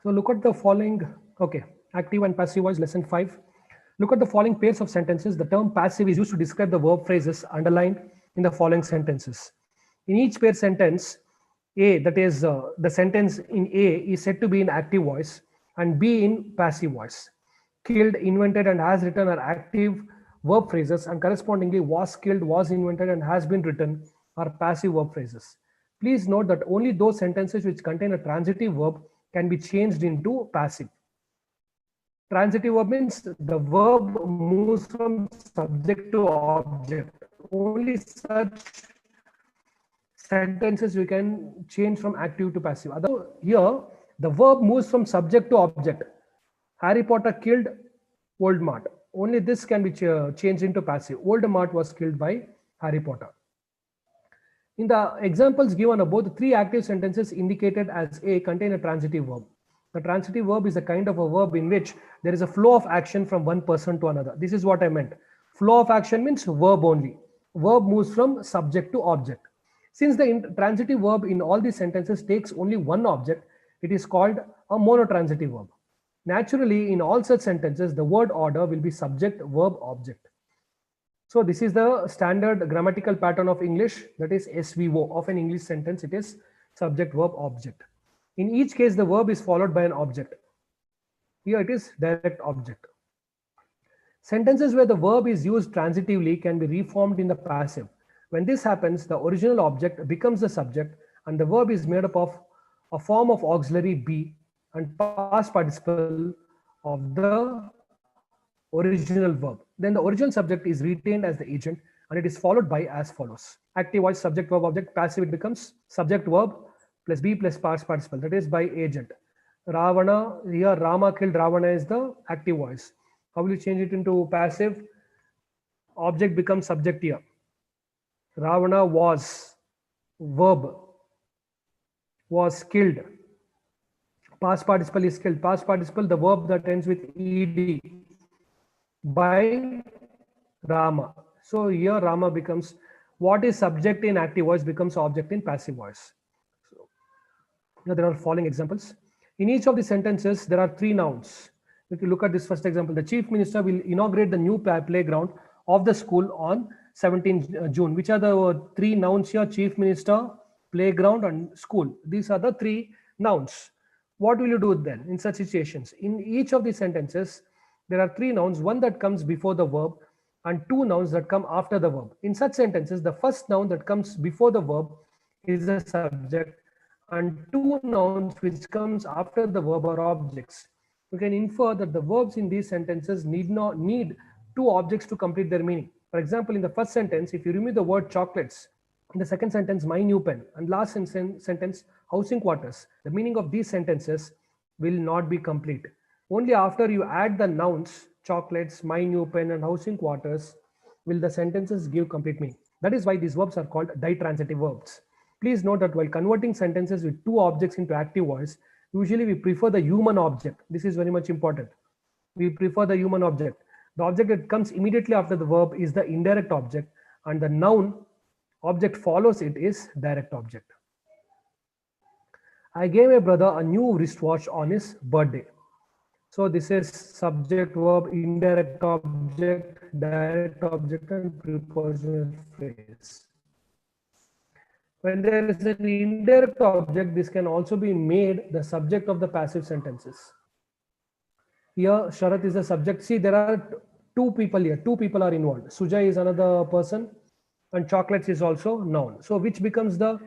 So look at the following, okay, active and passive voice, lesson 5. Look at the following pairs of sentences. The term passive is used to describe the verb phrases underlined in the following sentences. In each pair sentence, A, that is the sentence in A is said to be in active voice and B in passive voice. Killed, invented, and has written are active verb phrases, and correspondingly was killed, was invented, and has been written are passive verb phrases. Please note that only those sentences which contain a transitive verb can be changed into passive. Transitive verb means the verb moves from subject to object. Only such sentences we can change from active to passive. Here, the verb moves from subject to object. Harry Potter killed Voldemort. Only this can be changed into passive. Voldemort was killed by Harry Potter. In the examples given above, the three active sentences indicated as A contain a transitive verb. The transitive verb is a kind of a verb in which there is a flow of action from one person to another. This is what I meant. Flow of action means verb only. Verb moves from subject to object. Since the transitive verb in all these sentences takes only one object, it is called a monotransitive verb. Naturally, in all such sentences, the word order will be subject, verb, object. So this is the standard grammatical pattern of English, that is SVO of an English sentence. It is subject, verb, object. In each case, the verb is followed by an object. Here it is direct object. Sentences where the verb is used transitively can be reformed in the passive. When this happens, the original object becomes the subject and the verb is made up of a form of auxiliary be and past participle of the original verb. Then the original subject is retained as the agent and it is followed by as follows. Active voice, subject, verb, object. Passive, it becomes subject, verb plus be plus past participle, that is by agent. Ravana, here Rama killed Ravana is the active voice. How will you change it into passive? Object becomes subject here. Ravana was, verb, was killed. Past participle is killed. Past participle, the verb that ends with ed, by Rama. So here Rama becomes, what is subject in active voice becomes object in passive voice. So here there are following examples. In each of the sentences, there are three nouns. If you look at this first example, the chief minister will inaugurate the new playground of the school on 17 June. Which are the three nouns here? Chief minister, playground, and school. These are the three nouns. What will you do then in such situations? In each of these sentences, there are three nouns, one that comes before the verb and two nouns that come after the verb. In such sentences, the first noun that comes before the verb is the subject and two nouns which comes after the verb are objects. We can infer that the verbs in these sentences need two objects to complete their meaning. For example, in the first sentence, if you remove the word chocolates, in the second sentence, my new pen, and last sentence, housing quarters, the meaning of these sentences will not be complete. Only after you add the nouns, chocolates, my new pen, and housing quarters, will the sentences give complete meaning. That is why these verbs are called ditransitive verbs. Please note that while converting sentences with two objects into active voice, usually we prefer the human object. This is very much important. We prefer the human object. The object that comes immediately after the verb is the indirect object, and the noun object follows it is direct object. I gave my brother a new wristwatch on his birthday. So this is subject, verb, indirect object, direct object, and prepositional phrase. When there is an indirect object, this can also be made the subject of the passive sentences. Here, Sharath is the subject. See, there are two people here. Two people are involved. Sujay is another person, and chocolates is also noun. So, which becomes the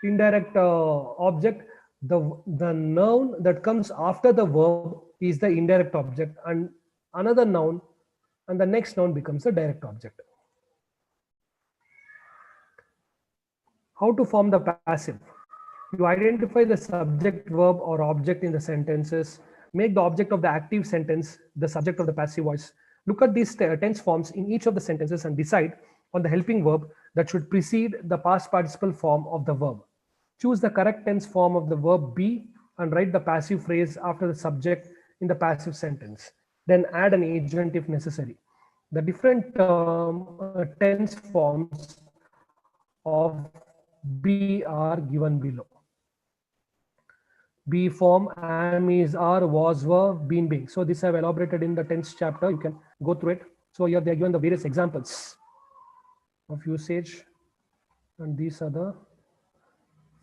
indirect object? The noun that comes after the verb is the indirect object, and another noun, and the next noun becomes the direct object. How to form the passive? You identify the subject, verb, or object in the sentences. Make the object of the active sentence the subject of the passive voice. Look at these tense forms in each of the sentences and decide on the helping verb that should precede the past participle form of the verb. Choose the correct tense form of the verb be and write the passive phrase after the subject in the passive sentence. Then add an agent if necessary. The different tense forms of be are given below. be, form, am, is, are, was, were, been, being. So this I've elaborated in the 10th chapter. You can go through it. So here they are given the various examples of usage, and these are the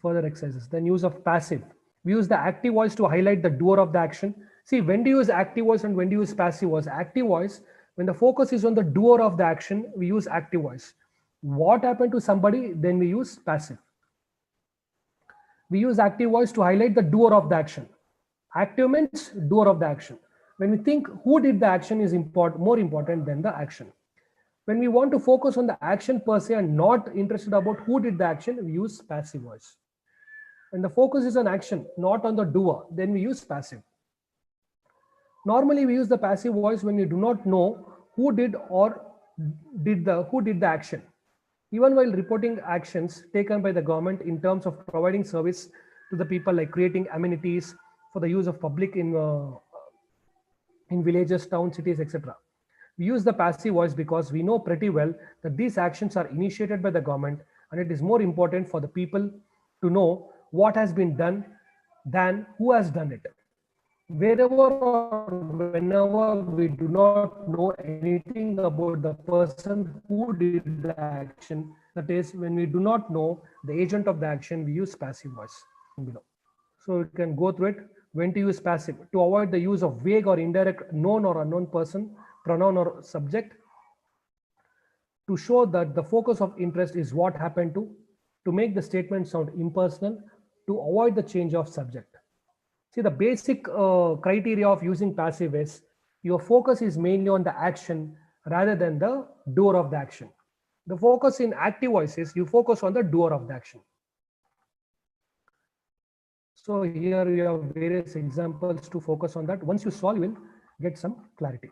further exercises. Then use of passive. We use the active voice to highlight the doer of the action. See, when do you use active voice and when do you use passive voice? Active voice, when the focus is on the doer of the action, we use active voice. What happened to somebody, then we use passive. We use active voice to highlight the doer of the action. Active means doer of the action. When we think who did the action is more important than the action. When we want to focus on the action per se and not interested about who did the action, we use passive voice. When the focus is on action, not on the doer, then we use passive. Normally, we use the passive voice when we do not know who did the action. Even while reporting actions taken by the government in terms of providing service to the people, like creating amenities for the use of public in villages, towns, cities, etc. We use the passive voice because we know pretty well that these actions are initiated by the government, and it is more important for the people to know what has been done than who has done it. Wherever or whenever we do not know anything about the person who did the action, that is, when we do not know the agent of the action, we use passive voice below. So you can go through it. When to use passive: to avoid the use of vague or indirect known or unknown person, pronoun or subject, to show that the focus of interest is what happened to make the statement sound impersonal, to avoid the change of subject. See, the basic criteria of using passive is your focus is mainly on the action rather than the doer of the action. The focus in active voice is you focus on the doer of the action. So here we have various examples to focus on that. Once you solve, you will get some clarity.